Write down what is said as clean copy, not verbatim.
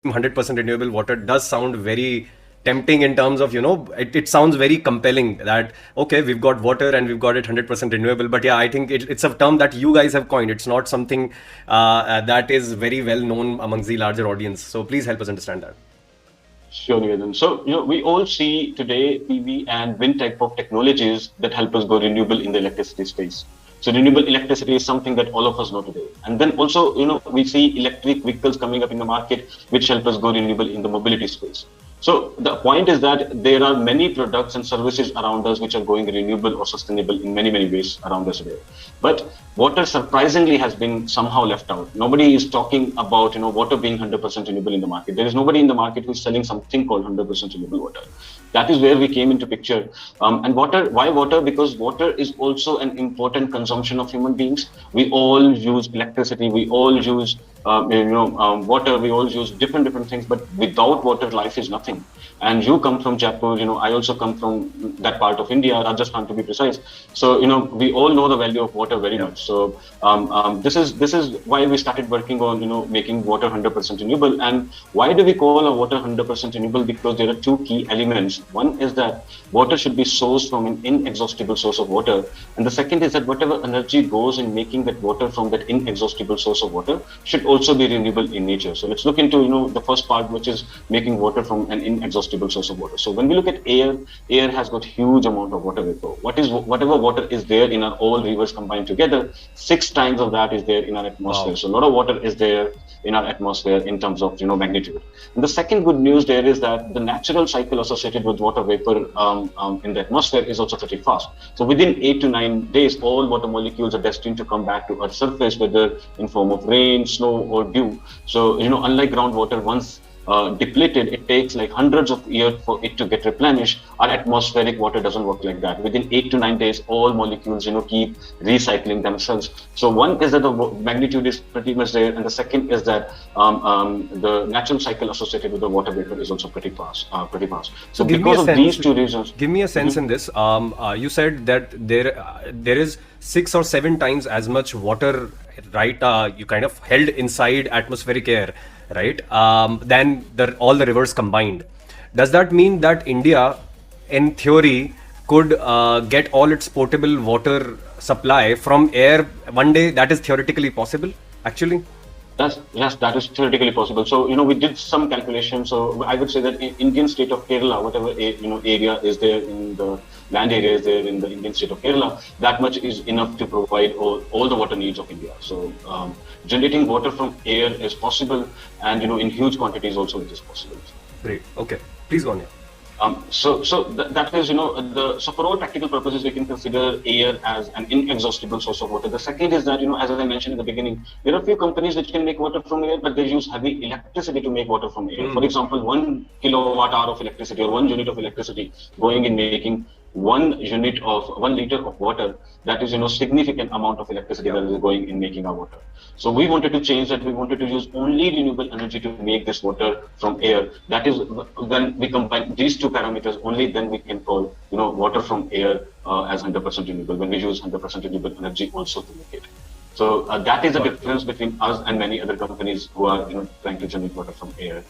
100% renewable water does sound very tempting in terms of, it sounds very compelling that, okay, we've got water and we've got it 100% renewable. But yeah, I think it's a term that you guys have coined. It's not something that is very well known amongst the larger audience. So please help us understand that. Sure, Nivedan. So, we all see today PV and wind type of technologies that help us go renewable in the electricity space. So renewable electricity is something that all of us know today. And then also, we see electric vehicles coming up in the market, which help us go renewable in the mobility space. So the point is that there are many products and services around us which are going renewable or sustainable in many, many ways around us today. But water surprisingly has been somehow left out. Nobody is talking about water being 100% renewable in the market. There is nobody in the market who's selling something called 100% renewable water. That is where we came into picture. And water, why water? Because water is also an important consumption of human beings. We all use electricity. We all use water. We all use different things. But without water, life is nothing. And you come from Jaipur. I also come from that part of India, Rajasthan to be precise. So we all know the value of water very much. So this is why we started working on making water 100% renewable. And why do we call a water 100% renewable? Because there are two key elements. One is that water should be sourced from an inexhaustible source of water, and the second is that whatever energy goes in making that water from that inexhaustible source of water should also be renewable in nature. So let's look into the first part, which is making water from an inexhaustible source of water. So when we look at air has got huge amount of water vapor. Whatever water is there in our all rivers combined together, 6 times of that is there in our atmosphere. Wow. So a lot of water is there in our atmosphere in terms of magnitude. And the second good news there is that the natural cycle associated with water vapor in the atmosphere is also pretty fast. So within 8 to 9 days, all water molecules are destined to come back to Earth's surface, whether in form of rain, snow, or dew. So unlike groundwater, once depleted, it takes like hundreds of years for it to get replenished. Our atmospheric water doesn't work like that. Within 8 to 9 days, all molecules keep recycling themselves. So one is that the magnitude is pretty much there, and the second is that the natural cycle associated with the water vapor is also pretty fast. So because of these two reasons, give me a sense in this. You said that there is 6 or 7 times as much water, right? You kind of held inside atmospheric air, right? Than all the rivers combined. Does that mean that India, in theory, could get all its potable water supply from air one day? That is theoretically possible, actually? Yes, that is theoretically possible. So, we did some calculations. So I would say that in Indian state of Kerala, whatever, area is there in the land area is there in the Indian state of Kerala, that much is enough to provide all the water needs of India. So generating water from air is possible, and in huge quantities also it is possible. Great. Okay. Please go on here. So that is, so for all practical purposes, we can consider air as an inexhaustible source of water. The second is that, as I mentioned in the beginning, there are a few companies which can make water from air, but they use heavy electricity to make water from air. For example, 1 kilowatt hour of electricity or 1 unit of electricity going in making 1 liter of water, that is significant amount of electricity that is going in making our water. So we wanted to change that. We wanted to use only renewable energy to make this water from air. That is, when we combine these two parameters, only then we can call water from air as 100% renewable, when we use 100% renewable energy also to make it. So that is the difference between us and many other companies who are trying to generate water from air.